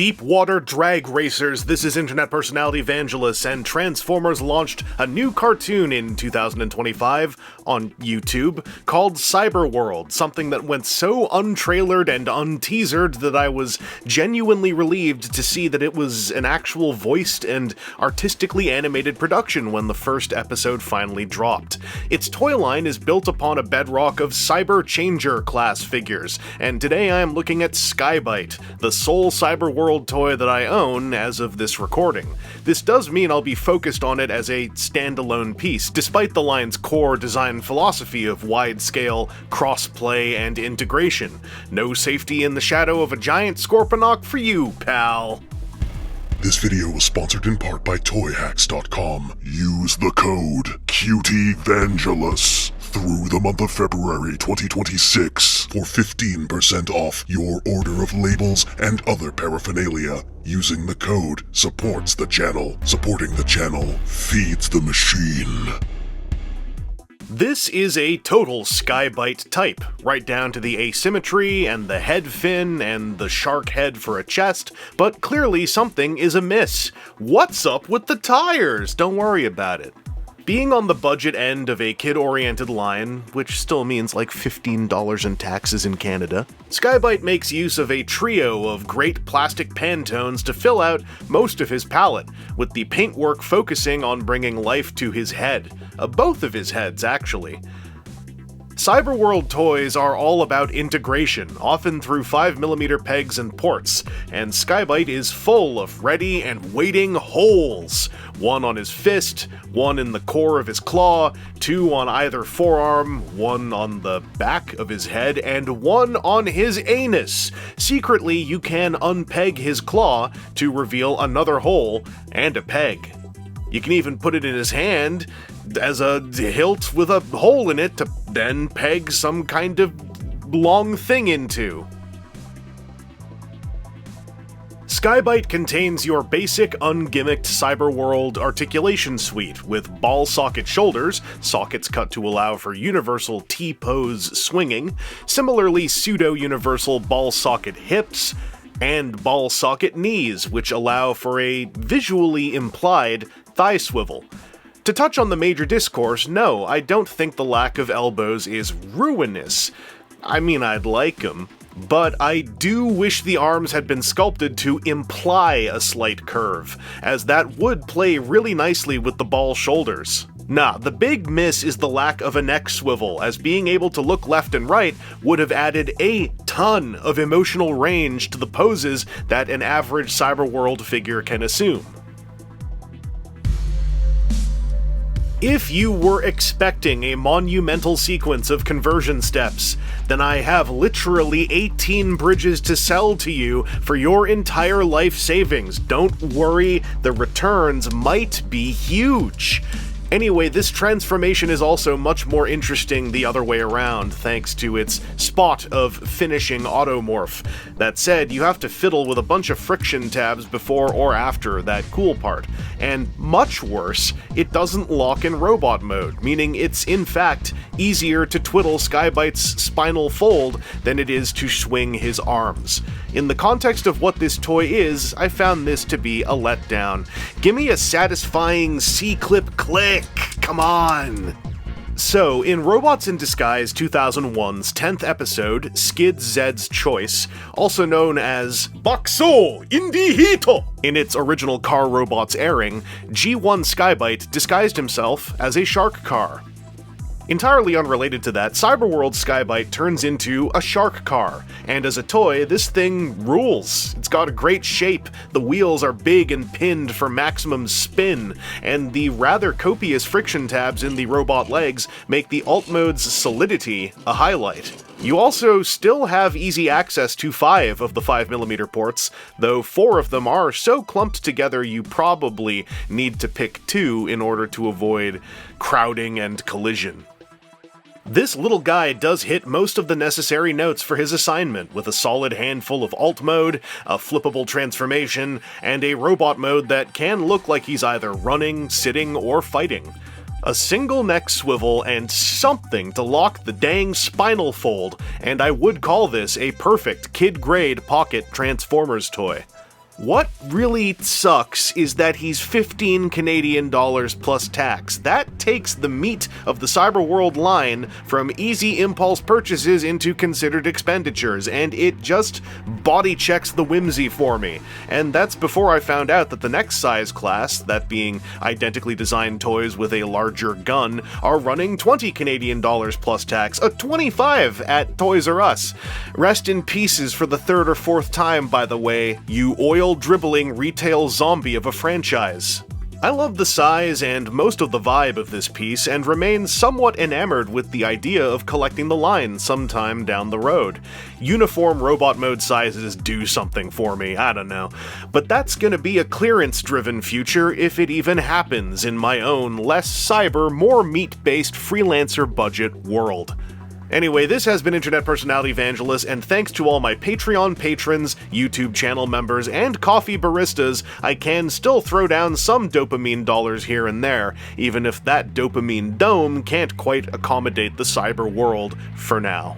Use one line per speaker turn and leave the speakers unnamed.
Deep water drag racers, this is internet personality Vangelus, and Transformers launched a new cartoon in 2025 on YouTube called Cyberworld, something that went so untrailered and unteasered that I was genuinely relieved to see that it was an actual voiced and artistically animated production when the first episode finally dropped. Its toy line is built upon a bedrock of Cyber Changer class figures, and today I am looking at Sky-Byte, the sole Cyberworld toy that I own as of this recording. This does mean I'll be focused on it as a standalone piece, despite the line's core design philosophy of wide-scale, cross-play, and integration. No safety in the shadow of a giant Scorponok for you, pal.
This video was sponsored in part by ToyHacks.com. Use the code QTVangelus through the month of February 2026 for 15% off your order of labels and other paraphernalia. Using the code supports the channel. Supporting the channel feeds the machine.
This is a total Sky-Byte type, right down to the asymmetry and the head fin and the shark head for a chest, but clearly something is amiss. What's up with the tires? Don't worry about it. Being on the budget end of a kid-oriented line, which still means like $15 in taxes in Canada, Sky-Byte makes use of a trio of great plastic Pantones to fill out most of his palette, with the paintwork focusing on bringing life to his head. Both of his heads, actually. Cyberworld toys are all about integration, often through 5mm pegs and ports, and Sky-Byte is full of ready and waiting holes. One on his fist, one in the core of his claw, two on either forearm, one on the back of his head, and one on his anus. Secretly, you can unpeg his claw to reveal another hole and a peg. You can even put it in his hand as a hilt with a hole in it to then peg some kind of long thing into. Sky-Byte contains your basic ungimmicked Cyberworld articulation suite with ball socket shoulders, sockets cut to allow for universal T-pose swinging, similarly pseudo-universal ball socket hips, and ball socket knees, which allow for a visually implied thigh swivel. To touch on the major discourse, no, I don't think the lack of elbows is ruinous. I mean, I'd like them, but I do wish the arms had been sculpted to imply a slight curve, as that would play really nicely with the ball shoulders. Nah, the big miss is the lack of a neck swivel, as being able to look left and right would have added a ton of emotional range to the poses that an average Cyberworld figure can assume. If you were expecting a monumental sequence of conversion steps, then I have literally 18 bridges to sell to you for your entire life savings. Don't worry, the returns might be huge. Anyway, this transformation is also much more interesting the other way around, thanks to its spot of finishing automorph. That said, you have to fiddle with a bunch of friction tabs before or after that cool part. And much worse, it doesn't lock in robot mode, meaning it's in fact easier to twiddle Sky-Byte's spinal fold than it is to swing his arms. In the context of what this toy is, I found this to be a letdown. Gimme a satisfying C-clip click! Come on! So, in Robots in Disguise 2001's 10th episode, Skid Zed's Choice, also known as Bakso Indi Hito, in its original Car Robots airing, G1 Sky-Byte disguised himself as a shark car. Entirely unrelated to that, Cyberworld Sky-Byte turns into a shark car, and as a toy, this thing rules. It's got a great shape, the wheels are big and pinned for maximum spin, and the rather copious friction tabs in the robot legs make the alt mode's solidity a highlight. You also still have easy access to 5 of the 5mm ports, though 4 of them are so clumped together you probably need to pick 2 in order to avoid crowding and collision. This little guy does hit most of the necessary notes for his assignment, with a solid handful of alt mode, a flippable transformation, and a robot mode that can look like he's either running, sitting, or fighting. A single neck swivel and something to lock the dang spinal fold, and I would call this a perfect kid-grade pocket Transformers toy. What really sucks is that he's 15 Canadian dollars plus tax. That takes the meat of the Cyberworld line from easy impulse purchases into considered expenditures, and it just body checks the whimsy for me. And that's before I found out that the next size class, that being identically designed toys with a larger gun, are running 20 Canadian dollars plus tax, a 25 at Toys R Us. Rest in pieces for the third or fourth time, by the way, you oil-dribbling retail zombie of a franchise. I love the size and most of the vibe of this piece, and remain somewhat enamored with the idea of collecting the line sometime down the road. Uniform robot mode sizes do something for me, I don't know. But that's gonna be a clearance-driven future if it even happens in my own, less cyber, more meat-based freelancer budget world. Anyway, this has been Internet Personality Vangelus, and thanks to all my Patreon patrons, YouTube channel members, and coffee baristas, I can still throw down some dopamine dollars here and there, even if that dopamine dome can't quite accommodate the cyber world for now.